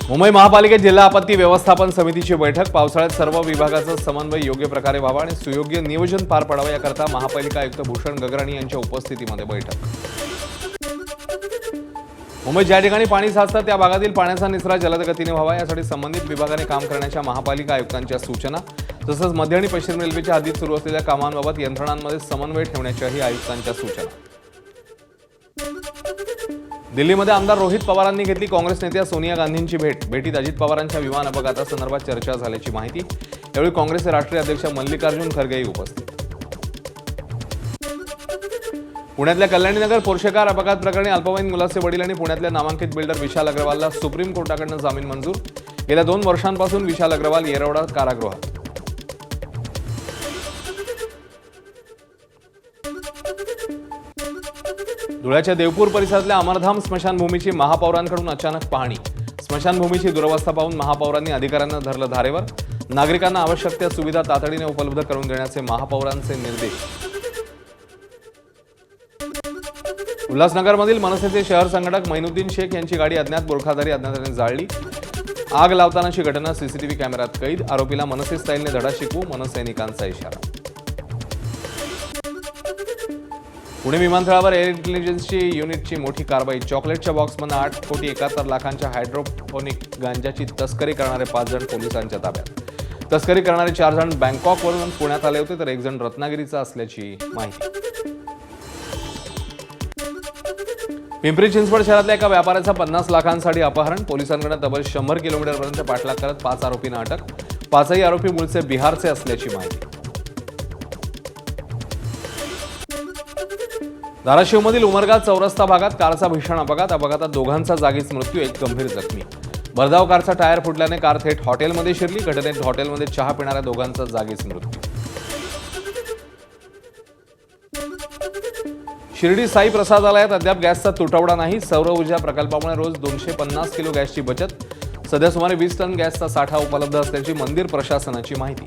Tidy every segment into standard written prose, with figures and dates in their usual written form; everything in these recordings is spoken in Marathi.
मुंबई महापालिकेत जिल्हा आपत्ती व्यवस्थापन समितीची बैठक। पावसाळ्यात सर्व विभागाचा समन्वय योग्य प्रकारे व्हावा आणि सुयोग्य नियोजन पार पडावे याकरता महापालिका आयुक्त भूषण गगराणी यांच्या उपस्थितीमध्ये बैठक। मुंबईत ज्या ठिकाणी पाणी साचतं त्या भागातील पाण्याचा निचरा जलद गतीने व्हावा यासाठी संबंधित विभागाने काम करण्याच्या महापालिका आयुक्तांच्या सूचना। तसंच मध्य आणि पश्चिम रेल्वेच्या हद्दीत सुरू असलेल्या कामांबाबत यंत्रणांमध्ये समन्वय ठेवण्याच्याही आयुक्तांच्या सूचना। दिल्लीमध्ये आमदार रोहित पवारांनी घेतली काँग्रेस नेत्या सोनिया गांधींची भेट। भेटीत अजित पवारांच्या विमान अपघातासंदर्भात चर्चा झाल्याची माहिती। यावेळी काँग्रेसचे राष्ट्रीय अध्यक्ष मल्लिकार्जुन खरगेही उपस्थित। पुण्यातल्या कल्याणीनगर पोर्शे कार अपघात प्रकरणी अल्पवयीन मुलाचे वडील आणि पुण्यातल्या नामांकित बिल्डर विशाल अग्रवालला सुप्रीम कोर्टाकडून जामीन मंजूर। गेल्या 2 वर्षांपासून विशाल अग्रवाल येरवडा कारागृहात। धुळ्याच्या देवपूर परिसरातल्या अमरधाम स्मशानभूमीची महापौरांकडून अचानक पाहणी। स्मशानभूमीची दुरवस्था पाहून महापौरांनी अधिकाऱ्यांना धरलं धारेवर। नागरिकांना आवश्यक त्या सुविधा तातडीने उपलब्ध करून देण्याचे महापौरांचे निर्देश। उल्हासनगरमधील मनसेचे शहर संघटक मैनुद्दीन शेख यांची गाडी अज्ञात बोरखाधारी अज्ञाताने जाळली। आग लावतानाची घटना सीसीटीव्ही कॅमेऱ्यात कैद। आरोपीला मनसे स्टाईलने धडा शिकवू मनसैनिकांचा इशारा। पुणे विमानतळावर एअर इंटेलिजन्सची युनिटची मोठी कारवाई। चॉकलेटच्या बॉक्समधून 8,71,00,000च्या हायड्रोपोनिक गांजाची तस्करी करणारे 5 जण पोलिसांच्या ताब्यात। तस्करी करणारे 4 जण बँकॉकवरून पुण्यात आले होते तर 1 जण रत्नागिरीचा असल्याची माहिती। पिंपरी चिंचवड शहरातल्या एका व्यापाऱ्याचा 50 लाखांसाठी अपहरण। पोलिसांकडे तब्बल 100 किलोमीटरपर्यंत पाठलाग करत 5 आरोपींना अटक। 5ही आरोपी मूळचे बिहारचे असल्याची माहिती। धाराशिवमधील उमरगा चौरस्ता भागात कारचा भीषण अपघात। अपघातात दोघांचा जागीच मृत्यू, एक गंभीर जखमी। भरधाव कारचा टायर फुटल्याने कार थेट हॉटेलमध्ये शिरली। घटनेत हॉटेलमध्ये चहा पिणाऱ्या दोघांचा जागीच मृत्यू। शिर्डी साई प्रसादालयात अद्याप गॅसचा तुटवडा नाही। सौर ऊर्जा प्रकल्पामुळे रोज 250 किलो गॅसची बचत। सध्या सुमारे 20 टन गॅसचा साठा उपलब्ध असल्याची मंदिर प्रशासनाची माहिती।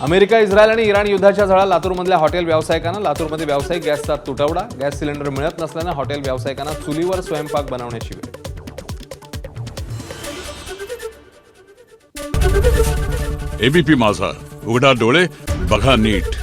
अमेरिका, इस्रायल आणि इराण युद्धाच्या झळा। लातूरमधल्या हॉटेल व्यावसायिकांना। लातूरमध्ये व्यावसायिक गॅसचा तुटवडा। गॅस सिलेंडर मिळत नसल्याने हॉटेल व्यावसायिकांना चुलीवर स्वयंपाक बनवण्याची वेळ। एबीपी माझा, उघडा डोळे बघा नीट।